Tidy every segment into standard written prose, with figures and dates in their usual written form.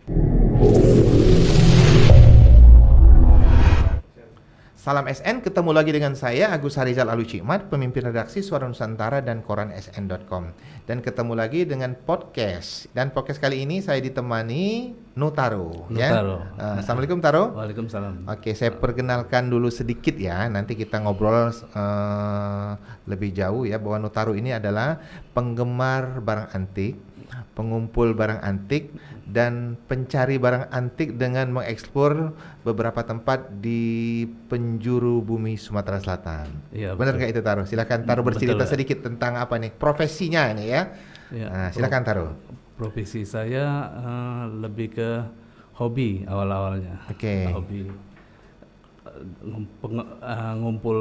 Salam SN, ketemu lagi dengan saya Agus Harizal Alucimat, pemimpin redaksi Suara Nusantara dan koran sn.com. Dan ketemu lagi dengan podcast. Dan podcast kali ini saya ditemani Nutaro. Nutaro. Ya? Assalamualaikum Taro. Waalaikumsalam. Oke, saya perkenalkan dulu sedikit ya. Nanti kita ngobrol lebih jauh ya, bahwa Nutaro ini adalah penggemar barang antik, pengumpul barang antik, dan pencari barang antik dengan mengeksplor beberapa tempat di penjuru bumi Sumatera Selatan. Iya, benar nggak itu Taro? Silakan Taro bercerita sedikit tentang apa nih profesinya ini ya. Ya, Nah, silakan Taro. Profesi saya lebih ke hobi awal-awalnya. Oke. Hobi ngumpul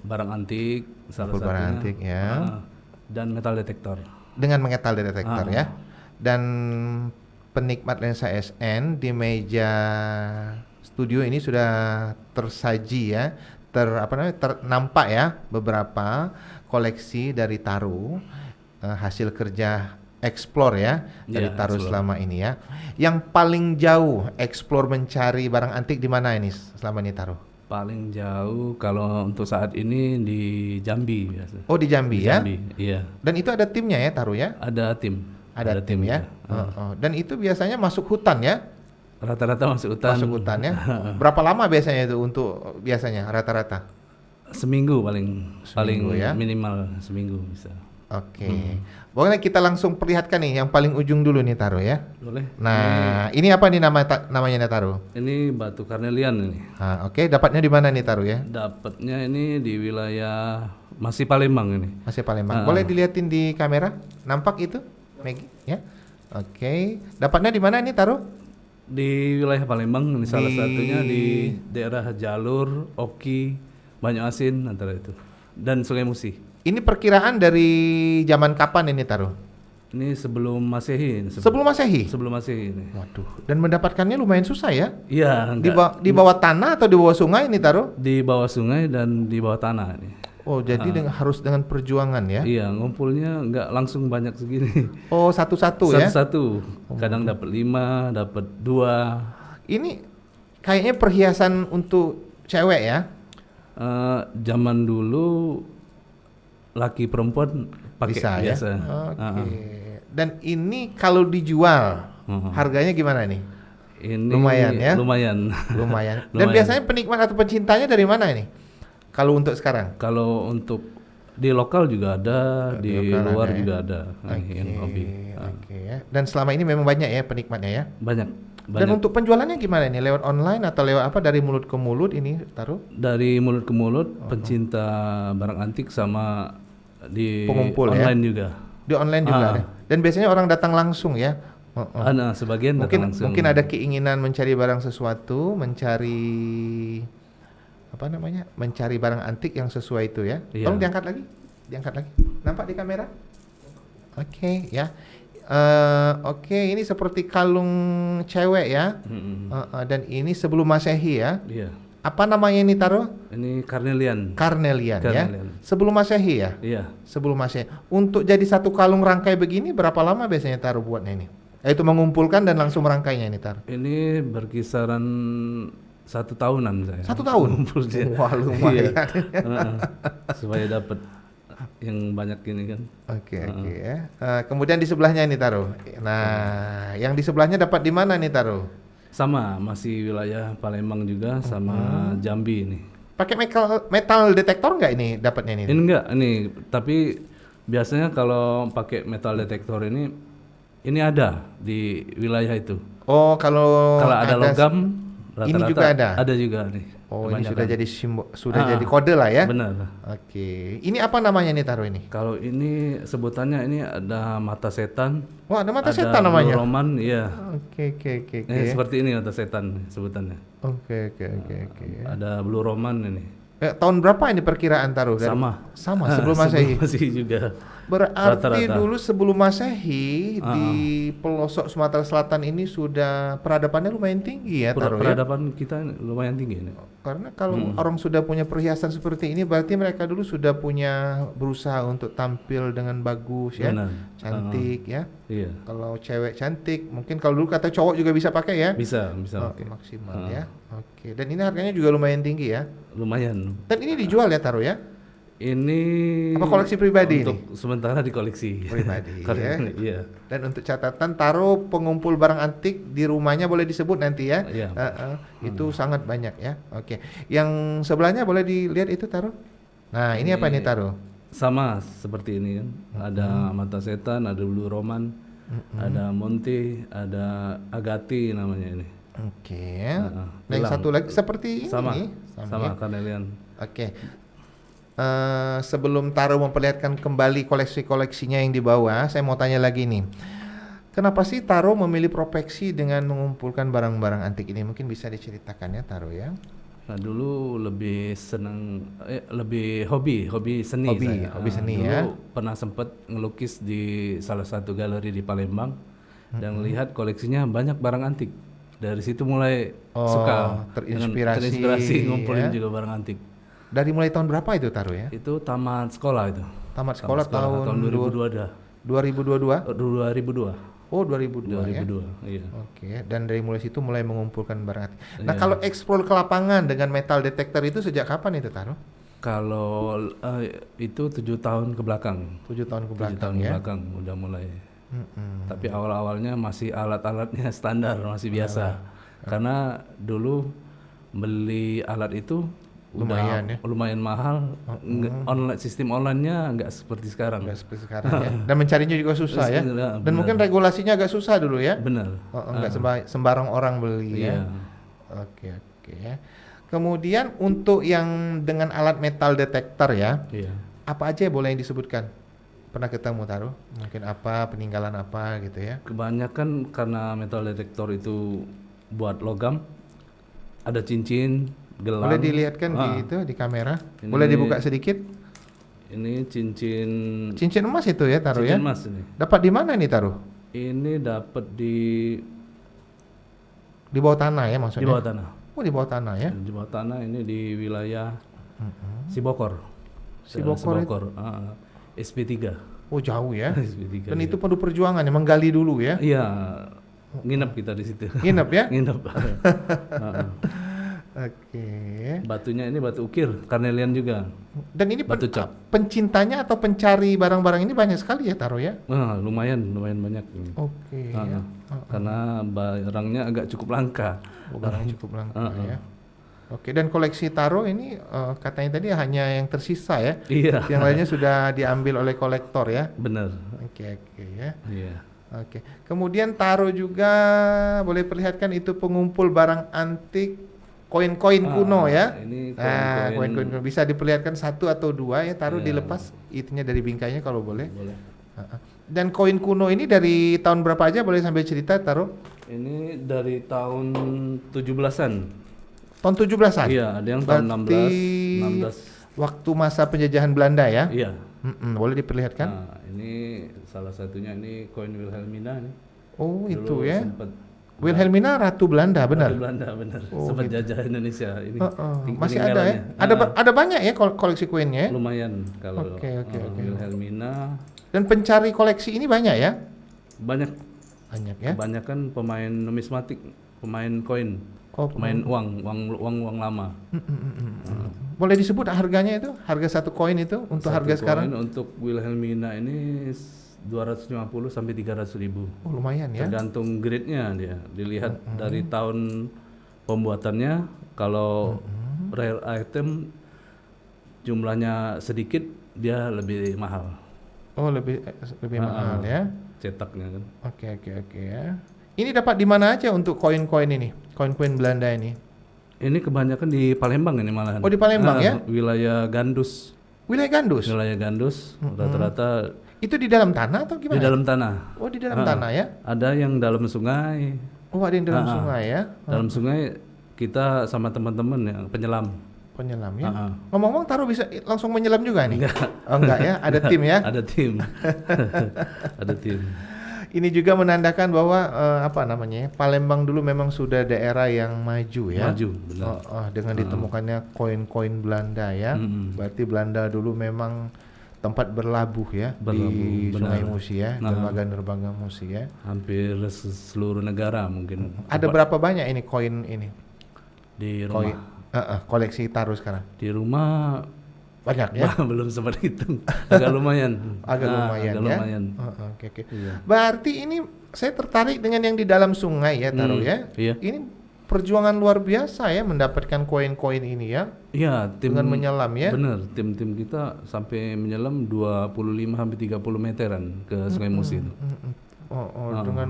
barang antik, salah Ngumpul satunya. barang antik ya. Dan metal detektor. Dengan metal detektor ya. Dan penikmat lensa SN di meja studio ini sudah tersaji ya, nampak ya beberapa koleksi dari Taro, hasil kerja explore ya dari Taro selama ini ya. Yang paling jauh explore mencari barang antik di mana ini selama ini Taro? Paling jauh kalau untuk saat ini di Jambi biasa. Oh, di Jambi ya? Jambi, iya. Dan itu ada timnya ya Taro ya? Ada tim. Ada tim ya. Dan itu biasanya masuk hutan ya? Rata-rata masuk hutan. Masuk hutan ya. Berapa lama biasanya itu untuk biasanya rata-rata? Seminggu paling ya? Minimal seminggu bisa. Oke. Boleh kita langsung perlihatkan nih yang paling ujung dulu nih Taro ya. Boleh. Nah, ini apa nih namanya nih Taro? Ini batu karnelian ini. Oke, dapatnya di mana nih Taro ya? Dapatnya ini di wilayah masih Palembang ini. Masih Palembang. Boleh dilihatin di kamera? Nampak itu? Maggie ya. Oke. Dapatnya di mana nih Taro? Di wilayah Palembang ini salah satunya di daerah Jalur, Oki, Banyu-Asin antara itu. Dan Sungai Musi. Ini perkiraan dari zaman kapan ini Taro? Ini sebelum Masehi. Sebelum Masehi? Sebelum Masehi ini. Waduh. Dan mendapatkannya lumayan susah ya? Iya. Di bawah tanah atau di bawah sungai ini Taro? Di bawah sungai dan di bawah tanah ini. Oh, jadi harus dengan perjuangan ya? Iya, ngumpulnya nggak langsung banyak segini. Oh, satu-satu ya? Satu-satu. Kadang dapat 5, dapat 2. Ini kayaknya perhiasan untuk cewek ya? Zaman dulu laki perempuan pakai bisa biasa. Ya? Oke. Dan ini kalau dijual harganya gimana nih? Ini lumayan ya? Lumayan. Dan biasanya penikmat atau pencintanya dari mana ini? Kalau untuk sekarang? Kalau untuk di lokal juga ada, di luar juga ada yang hobi. Ya. Dan selama ini memang banyak ya penikmatnya ya? Banyak. Dan untuk penjualannya gimana nih? Lewat online atau lewat apa? Dari mulut ke mulut ini Taro? Dari mulut ke mulut, pencinta barang antik sama di pengumpul online ya? juga. Di online juga ada. Dan biasanya orang datang langsung ya? Ada sebagian datang langsung. Mungkin ada keinginan mencari barang sesuatu, mencari barang antik yang sesuai itu ya. Iya. Tolong diangkat lagi. Nampak di kamera? Oke ya. Oke, ini seperti kalung cewek ya. Dan ini sebelum Masehi ya. Iya. Apa namanya ini Taro? Ini karnelian ya. Sebelum Masehi ya? Iya. Sebelum Masehi. Untuk jadi satu kalung rangkai begini berapa lama biasanya Taro buatnya ini? Itu mengumpulkan dan langsung merangkainya ini Taro? Ini berkisaran 1 tahunan saya. 1 tahun? Wah, lumayan. Supaya dapat yang banyak ini kan. Oke ya. Kemudian di sebelahnya ini Taro. Nah, yang di sebelahnya dapat di mana nih Taro? Sama, masih wilayah Palembang juga sama Jambi ini. Pakai metal detektor nggak ini dapatnya ini? Ini enggak, ini tapi biasanya kalau pakai metal detektor ini ada di wilayah itu. Oh, kalau ada logam rata-rata ini juga ada. Ada juga nih. Oh, ini sudah jadi jadi kode lah ya. Benar. Oke. Ini apa namanya nih Taro ini? Kalau ini sebutannya ini ada mata setan. Wah, ada mata setan namanya. Blue Roman, iya. Oke. Seperti ini mata setan sebutannya. Oke. Ada Blue Roman ini. Tahun berapa ini perkiraan Taro? Sama sebelum Masehi. Masih juga. Berarti Rata-rata. dulu sebelum Masehi di pelosok Sumatera Selatan ini sudah peradabannya lumayan tinggi ya taruh ya. Peradaban kita lumayan tinggi ini. Karena kalau orang sudah punya perhiasan seperti ini berarti mereka dulu sudah punya berusaha untuk tampil dengan bagus ya, Benar. cantik ya. Iya. Kalau cewek cantik, mungkin kalau dulu kata cowok juga bisa pakai ya. Bisa Oh, oke. maksimal ya. Oke. Dan ini harganya juga lumayan tinggi ya. Lumayan. Dan ini dijual ya taruh ya. Ini Apa koleksi pribadi untuk sementara di koleksi. Pribadi, Karena ya. iya. Dan untuk catatan taruh pengumpul barang antik di rumahnya boleh disebut nanti ya. Iya. Itu sangat banyak ya. Oke. Yang sebelahnya boleh dilihat itu taruh. Nah, ini apa nih taruh? Sama seperti ini kan. Ada Mata Setan, ada Blue Roman, ada Monte, ada Agati namanya ini. Oke. Heeh. Nah, yang Gelang. satu lagi seperti ini. Sama. ya. Sama Carnelian. Oke. Sebelum Taro memperlihatkan kembali koleksi-koleksinya yang dibawa, saya mau tanya lagi nih. Kenapa sih Taro memilih profesi dengan mengumpulkan barang-barang antik ini? Mungkin bisa diceritakan ya Taro ya. Nah, dulu lebih senang lebih hobi seni saya. Hobi seni dulu ya. pernah sempat ngelukis di salah satu galeri di Palembang dan lihat koleksinya banyak barang antik. Dari situ mulai suka terinspirasi, terinspirasi ngumpulin ya. juga barang antik. Dari mulai tahun berapa itu Taro ya? Itu tamat sekolah itu. Tamat sekolah tahun 2002 ada. 2022? 2002. Oh, 2002 ya. 2002, iya. Oke, dan dari mulai situ mulai mengumpulkan barang antik. Nah, kalau eksplor ke lapangan dengan metal detector itu sejak kapan itu Taro? Kalau itu 7 tahun ke belakang. 7 tahun ke 7 belakang tahun ke ya. belakang udah mulai. Tapi awal-awalnya masih alatnya standar, masih biasa. Karena dulu beli alat itu Lumayan udah ya. lumayan mahal. Sistem online-nya nggak seperti sekarang. Enggak seperti sekarang ya. Dan mencarinya juga susah ya. Benar. Dan mungkin regulasinya agak susah dulu ya. Benar. Enggak sembarang orang beli ya. Iya. Oke ya. Kemudian untuk yang dengan alat metal detector ya, Iya. apa aja boleh yang disebutkan? Pernah ketemu Taruh? Mungkin apa, peninggalan apa gitu ya. Kebanyakan karena metal detektor itu buat logam, ada cincin, gelang. Boleh dilihatkan di kamera? Ini- Boleh dibuka sedikit? Ini cincin Cincin emas itu ya Taruh ya? cincin emas ini. Dapat di mana nih Taruh? Ini dapat di Di bawah tanah ya maksudnya? bawah tanah. Oh, di bawah tanah ya? Di bawah tanah ini di wilayah Sibokor. Sibokor SP3. Oh, jauh ya. SP3. Dan itu perlu perjuangan ya, menggali dulu ya. Iya, nginep kita di situ. Nginep ya? Nginep. Heeh. Oke. Batunya ini batu ukir, Carnelian juga. Dan ini Batu cap. pencintanya atau pencari barang-barang ini banyak sekali ya Taruh ya? Lumayan banyak ini. Oke ya. Karena barangnya agak cukup langka. Oh, barangnya cukup langka ya. Oke, dan koleksi Taruh ini katanya tadi hanya yang tersisa ya. Iya, Yang lainnya sudah diambil oleh kolektor ya. benar. Oke ya. Iya. Oke. Kemudian Taruh juga boleh perlihatkan itu pengumpul barang antik, koin-koin kuno ya. Ini Nah, koin-koin koin-koin kuno. Bisa diperlihatkan satu atau dua ya, Taruh Iya. dilepas itunya dari bingkainya kalau boleh. boleh. Dan koin kuno ini dari tahun berapa aja boleh sampai cerita Taruh? Ini dari tahun 17-an. Tahun 17-an? Iya, ada yang tahun Berarti 16. waktu masa penjajahan Belanda ya? Iya. Boleh diperlihatkan? Nah, ini salah satunya ini koin Wilhelmina nih. Oh, Dulu itu ya. sempat Wilhelmina Ratu Belanda, benar? Ratu Belanda benar. Oh, sempat gitu. jajah Indonesia ini. Masih ada ya? Ada banyak ya koleksi koinnya ya? Lumayan kalau Oke. Wilhelmina Dan pencari koleksi ini banyak ya? banyak. Banyak ya? Kebanyakan pemain numismatik, pemain koin, Oh, pemain uang lama. boleh disebut harganya itu? Harga satu koin itu untuk Satu harga sekarang? koin untuk Wilhelmina ini 250 sampai 300 ribu. Oh, lumayan ya? Tergantung grade-nya dia. Dilihat dari tahun pembuatannya. Kalau rare item jumlahnya sedikit, dia lebih mahal. Oh, lebih mahal ya? Cetaknya kan. Oke ya. Ini dapat di mana aja untuk koin-koin ini? Koin-koin Belanda ini? Ini kebanyakan di Palembang ini malahan. Oh, di Palembang ya? Wilayah Gandus. Wilayah Gandus? Wilayah Gandus rata-rata Itu di dalam tanah atau gimana? di dalam tanah. Oh, di dalam tanah ya? Ada yang dalam sungai. Oh, ada yang dalam sungai ya? Dalam sungai kita sama teman-teman yang penyelam. Penyelam ya. Ah, ah. Ngomong-ngomong Taro bisa langsung menyelam juga nih? Enggak. Oh enggak ya, ada tim ya. Ada tim. Ada tim. Ini juga menandakan bahwa apa namanya ya, Palembang dulu memang sudah daerah yang maju ya. Maju, benar. Dengan ditemukannya koin-koin Belanda ya. Berarti Belanda dulu memang tempat berlabuh ya di Berlabuh, Sungai benar. Musi ya, Nah. dermaga Musi ya. Hampir seluruh negara mungkin. Ada berapa banyak ini koin ini? Di Koin rumah. koleksi Taro sekarang? Di rumah Banyak ya? belum sempat hitung. Agak lumayan. Agak lumayan agak ya. lumayan. Oke. Iya. Berarti ini saya tertarik dengan yang di dalam sungai ya Taro ya. Iya. Ini perjuangan luar biasa ya mendapatkan koin-koin ini ya. Iya, tim Dengan menyelam ya. bener, tim-tim kita sampai menyelam 25 sampai 30 meteran ke Sungai Musi itu. Dengan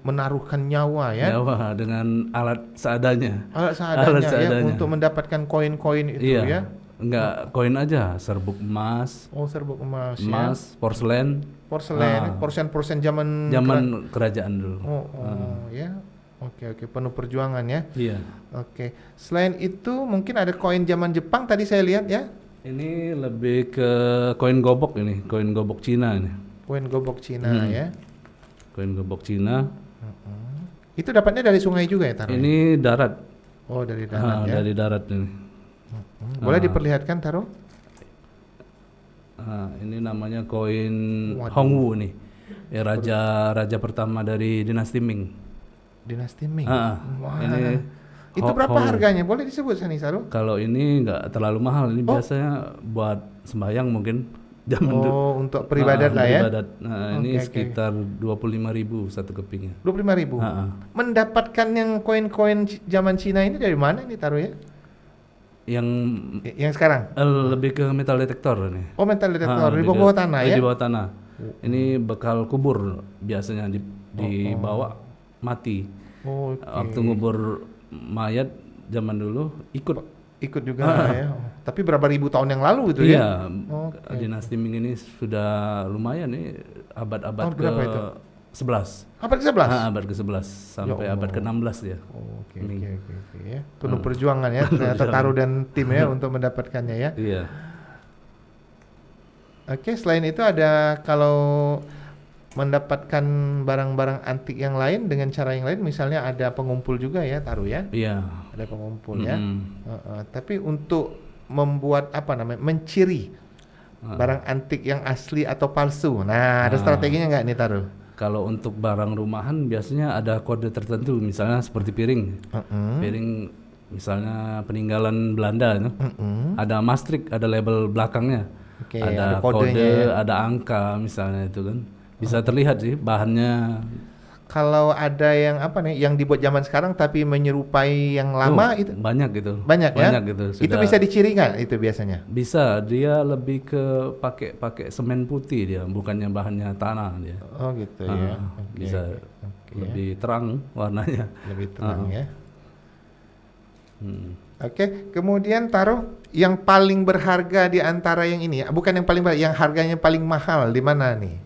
menaruhkan nyawa ya. Nyawa dengan alat seadanya. Alat seadanya ya seadanya. untuk mendapatkan koin-koin itu Iya. ya. Enggak koin aja, serbuk emas, Oh, serbuk emas ya. porselen, Porselen, porsen zaman kerajaan dulu. Ya. Oke, penuh perjuangan ya. Iya. Oke. Selain itu mungkin ada koin zaman Jepang tadi saya lihat ya. Ini lebih ke koin gobok ini, koin gobok Cina ini. Koin gobok Cina ya. Koin gobok Cina. Itu dapatnya dari sungai juga ya Taro? Ini darat. Oh, dari darat ya. Dari darat ini. Boleh diperlihatkan Taro? Ini namanya koin Waduh. Hongwu nih. Ya, raja pertama dari dinasti Ming. Dinasti Ming. Wah, ini Itu berapa harganya? Boleh disebut Sani Saru? kalau ini nggak terlalu mahal. Ini biasanya buat sembahyang mungkin. Zaman Untuk peribadat lah ya. Peribadat. Ini Oke. sekitar 25.000 satu kepingnya. 25.000. Mendapatkan yang koin-koin zaman Cina ini dari mana ini Taro ya? Yang Yang sekarang? lebih ke metal detektor ini. Oh, metal detektor di lebih bawah ke- tanah ya? Di bawah tanah. Ini bekal kubur biasanya dibawa mati. Oh, Waktu ngubur mayat zaman dulu ikut juga ya. Tapi berapa ribu tahun yang lalu gitu ya? Iya. Dinasti Ming ini sudah lumayan nih abad-abad Tahun berapa itu? ke-11. Abad ke-11? Abad ke-11 sampai abad ke-16 ya. Oke Ming. ya. Penuh perjuangan ya ternyata Taro dan tim ya untuk mendapatkannya ya. Iya. Oke, selain itu ada kalau mendapatkan barang-barang antik yang lain dengan cara yang lain, misalnya ada pengumpul juga ya Taro ya. Iya. Ada pengumpul ya. Mm-mm. Tapi untuk membuat apa namanya menciri barang antik yang asli atau palsu. Nah, ada strateginya nggak nih Taro? Kalau untuk barang rumahan biasanya ada kode tertentu, misalnya seperti piring. Piring misalnya peninggalan Belanda itu. Ada mastrik, ada label belakangnya. Oke, ada ada kodenya kode, ada angka misalnya itu kan. Bisa terlihat sih bahannya. Kalau ada yang apa nih, yang dibuat zaman sekarang tapi menyerupai yang lama itu Banyak gitu. banyak ya? Banyak gitu. Itu bisa diciri nggak itu biasanya? Bisa, dia lebih ke pakai semen putih dia, bukannya bahannya tanah dia. Oh gitu ya. Oke, Bisa oke, lebih terang warnanya. lebih terang ya. Hmm. Oke, kemudian taruh yang paling berharga di antara yang ini ya, bukan yang paling berharga, yang harganya paling mahal di mana nih?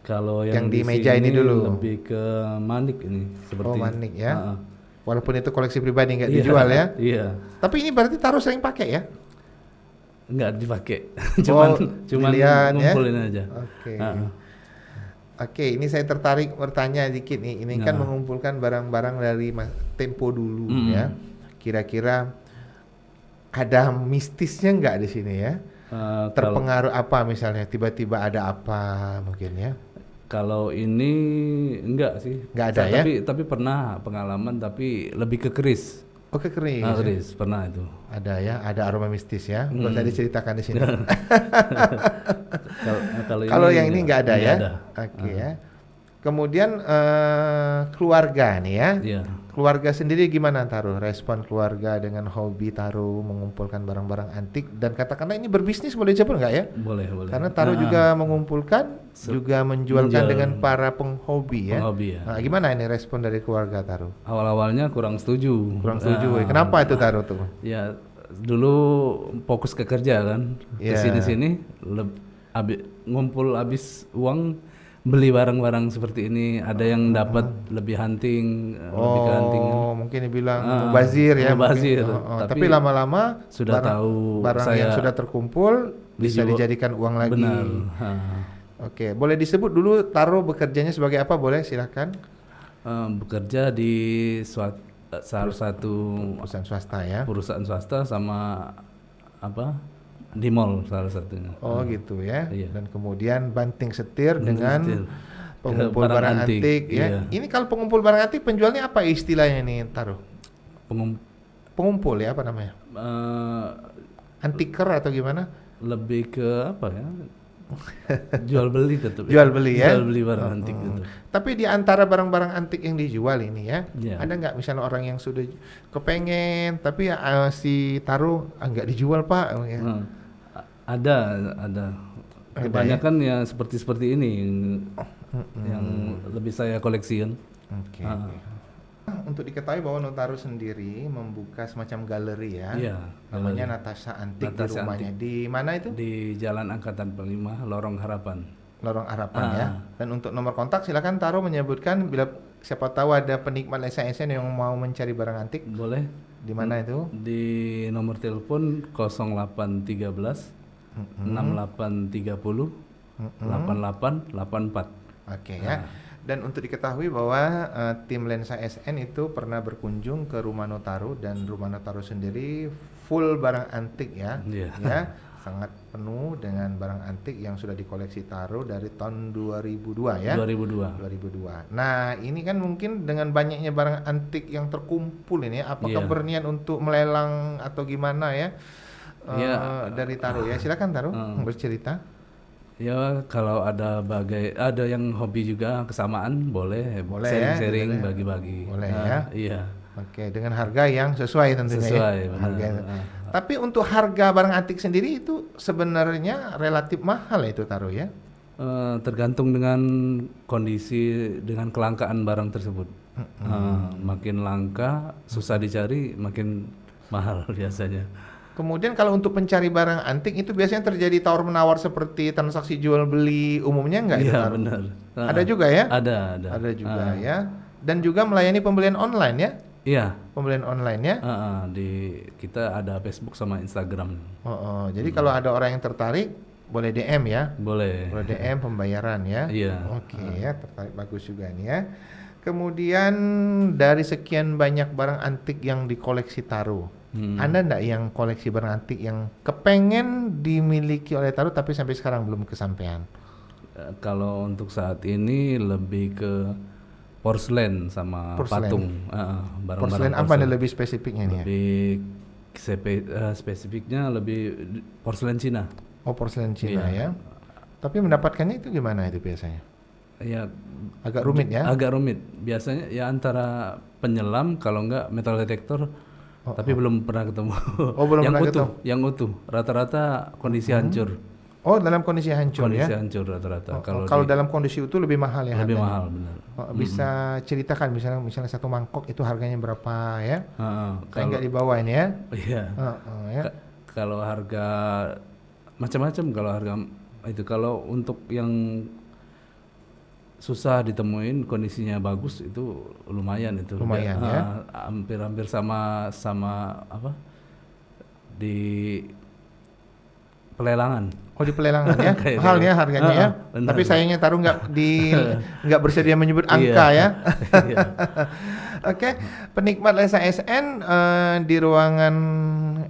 Kalau Yang yang di di meja sini ini dulu. lebih ke manik ini seperti. Oh, manik ya. Ah, ah. Walaupun itu koleksi pribadi nggak Iya, dijual ya. Iya. Tapi ini berarti taruh sering pakai ya? Nggak dipakai. cuman dilihat ya. ngumpulin aja. Oke. Ah, ah. Oke, ini saya tertarik bertanya dikit nih. Ini kan mengumpulkan barang-barang dari tempo dulu ya. Kira-kira ada mistisnya nggak di sini ya? Terpengaruh apa misalnya? Tiba-tiba ada apa mungkin ya? Kalau ini enggak sih. Nggak ada ya? Tapi pernah pengalaman tapi lebih ke keris. Oke, keris. Keris pernah itu. Ada ya, ada aroma mistis ya. Nggak usah diceritakan di sini. Kalau yang ini nggak ada ya? Oke ya. Kemudian keluarga nih ya. Iya. Keluarga sendiri gimana Taruh? Respon keluarga dengan hobi Taruh mengumpulkan barang-barang antik dan katakanlah ini berbisnis boleh disebut nggak ya? Boleh. Karena Taruh juga mengumpulkan, juga menjualkan dengan para penghobi ya. Penghobi ya. Nah, gimana ini respon dari keluarga Taruh? Awal-awalnya kurang setuju. Kurang setuju. Kenapa itu Taruh tuh? Ya dulu fokus ke kerja kan. Iya. Kesini-sini ngumpul habis uang beli barang-barang seperti ini. Ada yang dapat lebih hunting, lebih ke hunting. Oh, mungkin dibilang mubazir ya. Mubazir, Mungkin. Tapi lama-lama sudah tahu barang saya yang sudah terkumpul bisa dijadikan uang lagi. benar. Oke, boleh disebut dulu Taro bekerjanya sebagai apa? Boleh, silakan. Bekerja di salah satu Perusahaan swasta ya. perusahaan swasta sama apa di mall salah satunya. Oh gitu ya. Iya. Dan kemudian banting setir dengan setir. pengumpul Barang barang antik, antik ya. iya. Ini kalau pengumpul barang antik penjualnya apa istilahnya nih, Taro? Pengumpul ya, apa namanya? Antiker atau gimana? Lebih ke apa ya? Jual beli tetap. Jual beli ya. Jual beli barang antik gitu. Tapi di antara barang-barang antik yang dijual ini ya, Iya. ada nggak misalnya orang yang sudah kepengen tapi si Taro nggak dijual Pak? Ya. Ada. Kebanyakan ya seperti ini yang lebih saya koleksikan. Oke. Untuk diketahui bahwa Notaro sendiri membuka semacam galeri ya, Iya, namanya Natasha Antik di Natasha rumahnya. Di mana itu? Di Jalan Angkatan 5, Lorong Harapan. Lorong Harapan ya. Dan untuk nomor kontak silakan Taro menyebutkan bila siapa tahu ada penikmat SN yang mau mencari barang antik. Boleh. Di mana itu? Di nomor telepon 0813 6830 8884. Oke ya. Dan untuk diketahui bahwa tim Lensa SN itu pernah berkunjung ke rumah Notaro dan rumah Notaro sendiri full barang antik ya. Iya. Ya, sangat penuh dengan barang antik yang sudah dikoleksi Taro dari tahun 2002 ya. 2002. Nah, ini kan mungkin dengan banyaknya barang antik yang terkumpul ini, apakah berniat untuk melelang atau gimana ya? Dari Taro ya. Silakan Taro bercerita. Ya kalau ada yang hobi juga kesamaan boleh sharing-sharing, bagi-bagi. Boleh ya. Iya. Oke, dengan harga yang sesuai tentunya sesuai, ya. Harga. Tapi untuk harga barang antik sendiri itu sebenarnya relatif mahal itu Taro ya. Tergantung dengan kondisi, dengan kelangkaan barang tersebut. Makin langka, susah dicari, makin mahal biasanya. Kemudian kalau untuk pencari barang antik itu biasanya terjadi tawar menawar seperti transaksi jual beli umumnya enggak? Iya benar. Ada juga ya? Ada juga ya. Dan juga melayani pembelian online ya? Iya. Pembelian online ya? Kita ada Facebook sama Instagram. Jadi kalau ada orang yang tertarik boleh DM ya? Boleh DM pembayaran ya? Iya. Oke ya, tertarik, bagus juga nih ya. Kemudian dari sekian banyak barang antik yang dikoleksi Taro, Anda enggak yang koleksi barang antik yang kepengen dimiliki oleh Taro tapi sampai sekarang belum kesampaian? Kalau untuk saat ini lebih ke porselen sama patung. Barang-barang porselen apa nih lebih spesifiknya nih? Lebih spesifiknya lebih porselen Cina. Oh, porselen Cina ya. Tapi mendapatkannya itu gimana itu biasanya? Ya agak rumit ya? Agak rumit. Biasanya ya antara penyelam kalau enggak metal detektor. Tapi belum pernah ketemu. Oh, belum yang pernah utuh, ketemu. Yang utuh. Rata-rata kondisi hancur. Oh, dalam kondisi hancur ya? Kondisi hancur rata-rata. Kalau dalam kondisi utuh lebih mahal ya? Lebih harganya? mahal, benar. Bisa ceritakan misalnya satu mangkok itu harganya berapa ya? Kayak nggak dibawa ini ya? Iya. Ya. Kalau harga macam-macam, kalau untuk yang susah ditemuin kondisinya bagus itu lumayan itu. Lumayan ya. Hampir-hampir sama apa? Di pelelangan. Oh, di pelelangan ya. Mahal ya harganya ya. Tapi sayangnya Taro nggak bersedia menyebut angka ya. Oke, penikmat Lensa SN di ruangan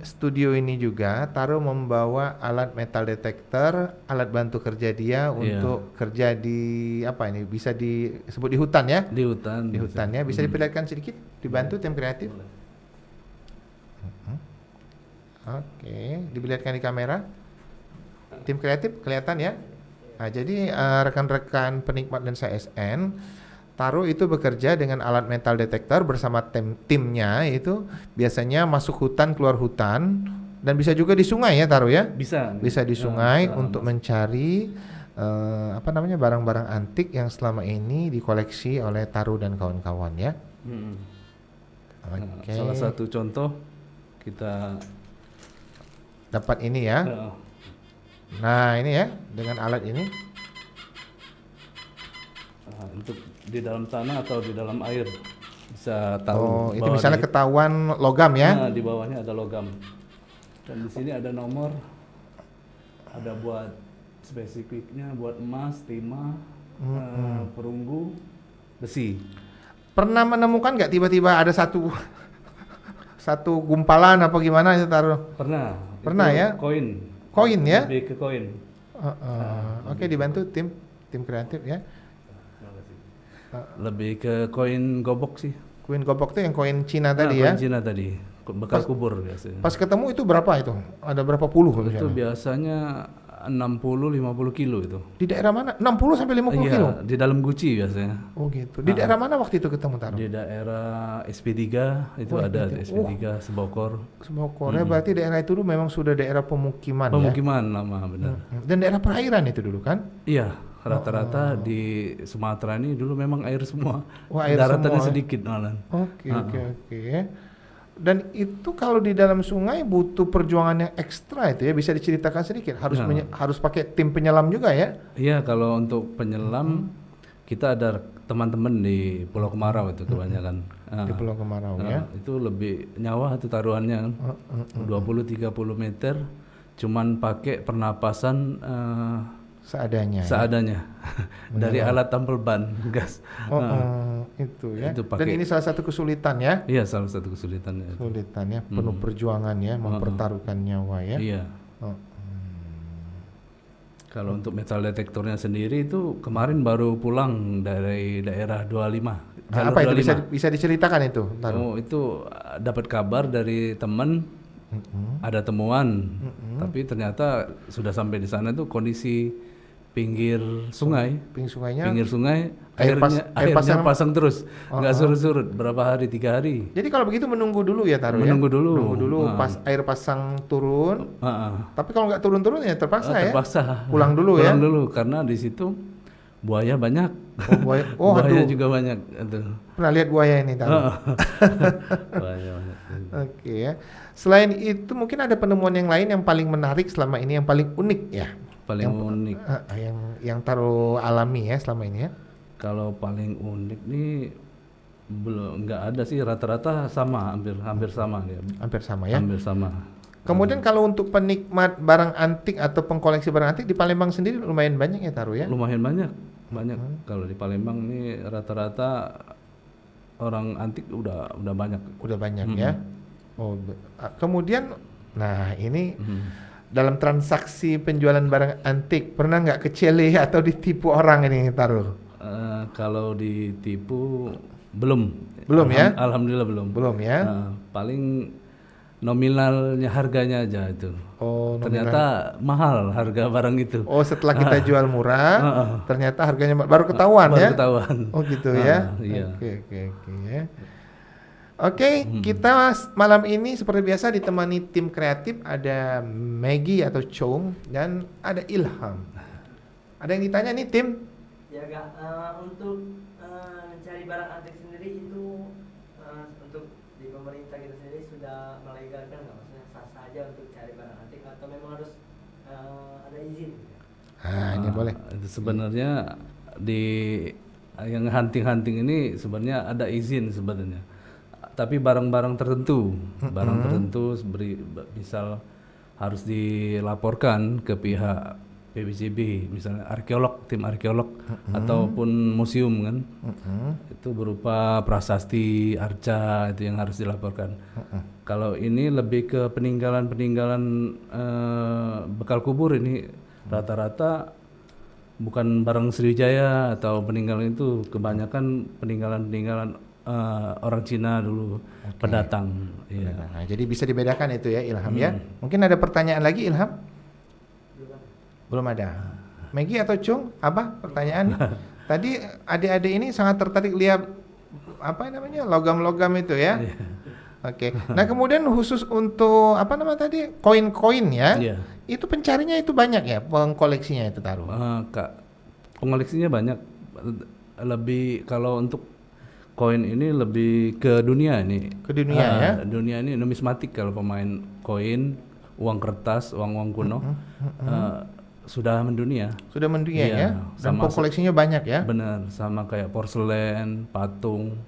studio ini juga Taro membawa alat metal detector, alat bantu kerja dia untuk kerja di apa ini bisa disebut di hutan ya? Di hutan. Di hutan ya. Bisa diperlihatkan sedikit, dibantu tim kreatif. Oke, diperlihatkan di kamera. Tim kreatif kelihatan ya. Nah, jadi rekan-rekan penikmat Lensa SN, Taro itu bekerja dengan alat metal detektor bersama timnya itu biasanya masuk hutan keluar hutan dan bisa juga di sungai ya Taro ya. Bisa di sungai untuk mencari barang-barang antik yang selama ini dikoleksi oleh Taro dan kawan-kawan ya. Okay. Salah satu contoh kita dapat ini ya. Nah ini ya dengan alat ini. Nah, untuk di dalam tanah atau di dalam air bisa tahu. Oh, itu bahwa misalnya ketahuan logam ya? nah, di bawahnya ada logam. Dan di sini ada nomor, ada buat spesifiknya buat emas, timah, perunggu, besi. Pernah menemukan nggak tiba-tiba ada satu satu gumpalan apa gimana itu taruh? Pernah. Pernah Itu ya? Koin ya? Lebih ke koin. Oke, dibantu tim kreatif ya. Lebih ke koin gobok sih. Koin gobok tuh yang koin Cina Nah, tadi koin ya. Cina tadi, bekas kubur biasanya. Pas ketemu itu berapa itu? Ada berapa puluh Itu misalnya? biasanya 60-50 kilo itu. Di daerah mana? 60 sampai 50 Iya, kilo. di dalam guci biasanya. Oh gitu. Di daerah mana waktu itu ketemu taruh? Di daerah SP3 itu Wah, ada itu. SP3 Sebokor. Sebokor. Berarti daerah itu dulu memang sudah daerah pemukiman, Pemukiman lama benar. ya. Dan daerah perairan itu dulu kan? Iya, rata-rata di Sumatera ini dulu memang air semua. Wah, air Daratannya semua, ya. sedikit malah. Oke. Dan itu kalau di dalam sungai butuh perjuangan yang ekstra itu ya, bisa diceritakan sedikit. Harus harus pakai tim penyelam juga ya? Iya, kalau untuk penyelam kita ada teman-teman di Pulau Kemarau itu kebanyakan. Di Pulau Kemarau ya. Itu lebih nyawa itu taruhannya kan. 20-30 meter cuman pakai pernapasan Seadanya. seadanya dari alat tampel ban gas. Itu ya. Itu Dan ini salah satu kesulitan ya. Iya, salah satu kesulitannya. Kesulitan ya, penuh perjuangan ya, mempertaruhkan nyawa ya. Iya. Kalau untuk metal detektornya sendiri itu kemarin baru pulang dari daerah 25. Jalur Apa itu 25. bisa diceritakan itu? Oh, itu dapat kabar dari teman, ada temuan, tapi ternyata sudah sampai di sana tuh kondisi pinggir sungai, Sungainya. Air airnya pasang terus, nggak surut-surut berapa hari, 3 hari. Jadi kalau begitu menunggu dulu ya taruh Menunggu ya? dulu. Menunggu dulu pas air pasang turun. Tapi kalau nggak turun-turun ya terpaksa ya? Terpaksa. Pulang dulu ya? Pulang dulu karena di situ buaya banyak. Oh, buaya. Oh, buaya aduh. juga banyak. Pernah lihat buaya ini taruh? Buaya banyak. Oke ya. Selain itu mungkin ada penemuan yang lain yang paling menarik selama ini, yang paling unik ya? Paling unik. Yang taruh alami ya selama ini ya? Kalau paling unik nih belum, nggak ada sih, rata-rata sama, hampir sama dia. Hampir sama ya? Hampir sama. Kemudian kalau untuk penikmat barang antik atau pengkoleksi barang antik di Palembang sendiri lumayan banyak ya taruh ya? Lumayan banyak. Kalau di Palembang nih rata-rata orang antik udah banyak. Udah banyak ya. Oh, kemudian nah ini dalam transaksi penjualan barang antik pernah nggak kecele atau ditipu orang ini taruh? Kalau ditipu belum. Belum ya? Alhamdulillah belum. Belum ya? Paling nominalnya harganya aja itu. Oh, ternyata mahal harga barang itu. Oh, setelah kita jual murah, ternyata harganya baru ketahuan ya? Baru ketahuan. Oh gitu ya? Iya. Oke ya. Oke, kita malam ini seperti biasa ditemani tim kreatif, ada Maggie atau Chong dan ada Ilham. Ada yang ditanya nih tim? Ya Kak, untuk mencari barang antik sendiri itu untuk di pemerintah kita sendiri sudah melegalkan nggak? Maksudnya sah-sah aja untuk cari barang antik atau memang harus ada izin? Ini boleh. Itu sebenarnya di yang hunting ini sebenarnya ada izin sebenarnya. Tapi barang-barang tertentu, misal harus dilaporkan ke pihak PBCB, misalnya tim arkeolog ataupun museum kan, itu berupa prasasti, arca itu yang harus dilaporkan. Kalau ini lebih ke peninggalan bekal kubur ini rata-rata bukan barang Sriwijaya atau peninggalan itu, kebanyakan peninggalan orang Cina dulu, pendatang. Iya. Nah, jadi bisa dibedakan itu ya Ilham ya. Mungkin ada pertanyaan lagi Ilham? Belum ada. Maggie atau Chung, apa pertanyaan? Tadi adik-adik ini sangat tertarik lihat apa namanya logam-logam itu ya. Oke. Nah kemudian khusus untuk apa nama tadi koin-koin ya, itu pencarinya itu banyak ya, pengkoleksinya itu taruh. Pengoleksinya banyak. Lebih kalau untuk koin ini lebih ke dunia ini. Ke dunia ya. Dunia ini numismatik kalau pemain koin, uang kertas, uang kuno. sudah mendunia. Sudah mendunia Iya, ya. Dan sama koleksinya banyak ya. Benar, sama kayak porselen, patung,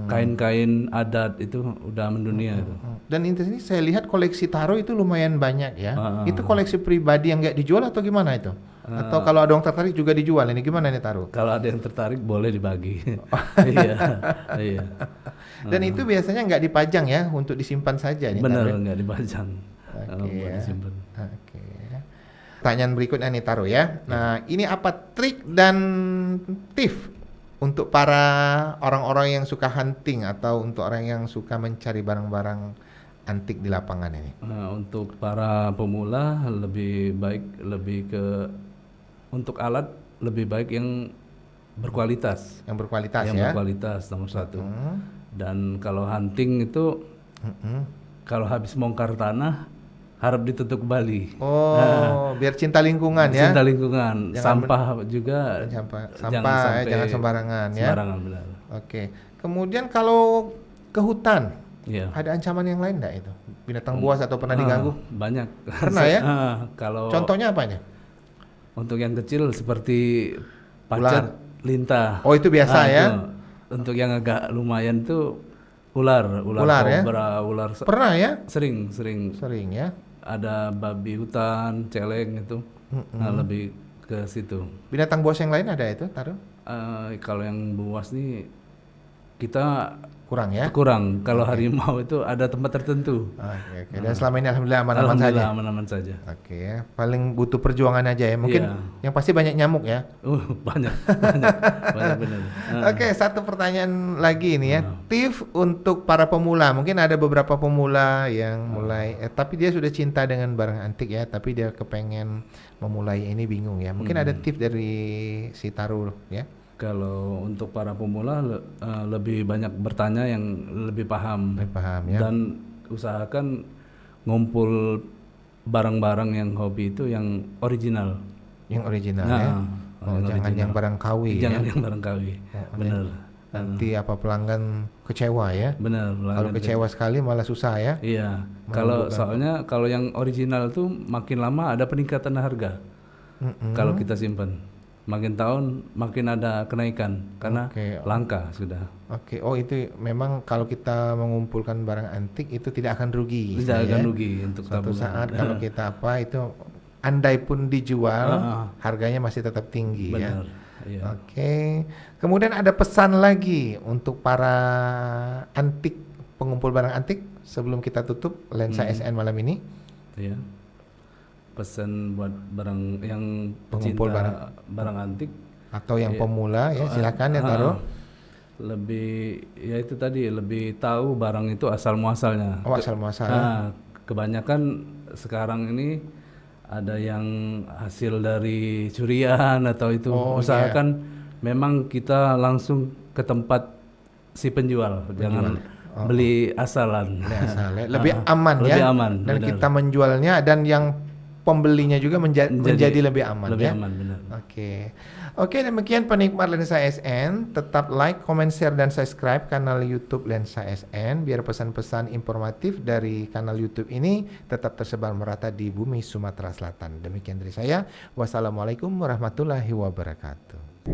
kain-kain adat itu udah mendunia itu. Dan ini saya lihat koleksi taro itu lumayan banyak ya. Ah. Itu koleksi pribadi yang nggak dijual atau gimana itu? Atau kalau ada yang tertarik juga dijual? Ini gimana nih taro? Kalau ada yang tertarik boleh dibagi. Iya, iya. Dan itu biasanya nggak dipajang ya, untuk disimpan saja nih. Benar, taro ya? nggak dipajang. Oke Buat ya. disimpan. Oke. Pertanyaan berikutnya nih Taro ya. Nah, ini apa trik dan tips untuk para orang-orang yang suka hunting atau untuk orang yang suka mencari barang-barang antik di lapangan ini? Untuk para pemula untuk alat lebih baik yang berkualitas. Yang berkualitas Yang ya. berkualitas nomor satu. Dan kalau hunting itu kalau habis bongkar tanah harap ditutup kembali. Oh, biar cinta lingkungan ya. Cinta lingkungan, Jangan sampah juga jangan sembarangan ya. sembarangan, benar. Oke. Kemudian kalau ke hutan, Iya. ada ancaman yang lain enggak itu? Binatang buas atau pernah diganggu? Banyak. Pernah ya? Kalau Contohnya apanya? untuk yang kecil seperti pacet, lintah. Oh, itu biasa ya. Itu. Untuk yang agak lumayan tuh ular ya? kobra, Pernah ya? sering Sering ya. ada babi hutan, celeng itu. Nah, lebih ke situ. Binatang buas yang lain ada itu, Taro? Kalau yang buas nih kita Kurang ya? kurang. Kalau harimau itu ada tempat tertentu. Oke. Dan selama ini alhamdulillah aman-aman saja. Alhamdulillah aman-aman saja. Oke ya. Paling butuh perjuangan aja ya. Mungkin Iya. yang pasti banyak nyamuk ya. Banyak benar. Oke, satu pertanyaan lagi ini ya. Tips untuk para pemula. Mungkin ada beberapa pemula yang mulai tapi dia sudah cinta dengan barang antik ya, tapi dia kepengen memulai ini bingung ya. Mungkin ada tips dari si Taro ya. Kalau untuk para pemula lebih banyak bertanya yang lebih paham. Lebih paham ya. Dan usahakan ngumpul barang-barang yang hobi itu yang original. Yang original Nah, ya. yang Jangan original. yang barang KW Jangan ya. yang barang KW. Benar. Nanti apa pelanggan kecewa ya. Benar. Kalau kecewa sekali malah susah ya. Iya. Kalau soalnya kalau yang original tuh makin lama ada peningkatan harga. Kalau kita simpan. Makin tahun makin ada kenaikan karena langka sudah. Oke. Oh, itu memang kalau kita mengumpulkan barang antik itu tidak akan rugi. Tidak akan ya. rugi untuk Suatu tabungan. saat kalau kita itu andai pun dijual harganya masih tetap tinggi ya. Benar. Iya. Oke. Kemudian ada pesan lagi untuk para antik, pengumpul barang antik sebelum kita tutup Lensa SN malam ini. Iya. Pesan buat barang yang Pengumpul pecinta barang antik atau yang pemula ya, silakan ya Taro. lebih ya itu tadi lebih tahu barang itu asal muasalnya. Oh, asal muasalnya. Kebanyakan sekarang ini ada yang hasil dari curian atau itu. Usahakan memang kita langsung ke tempat si penjual. Jangan beli asalan. Lebih aman ya. Lebih aman. Dan benar. kita menjualnya dan yang pembelinya juga menjadi lebih aman lebih ya. aman, benar. Oke, demikian penikmat Lensa SN. Tetap like, comment, share, dan subscribe kanal YouTube Lensa SN biar pesan-pesan informatif dari kanal YouTube ini tetap tersebar merata di bumi Sumatera Selatan. Demikian dari saya. Wassalamualaikum warahmatullahi wabarakatuh.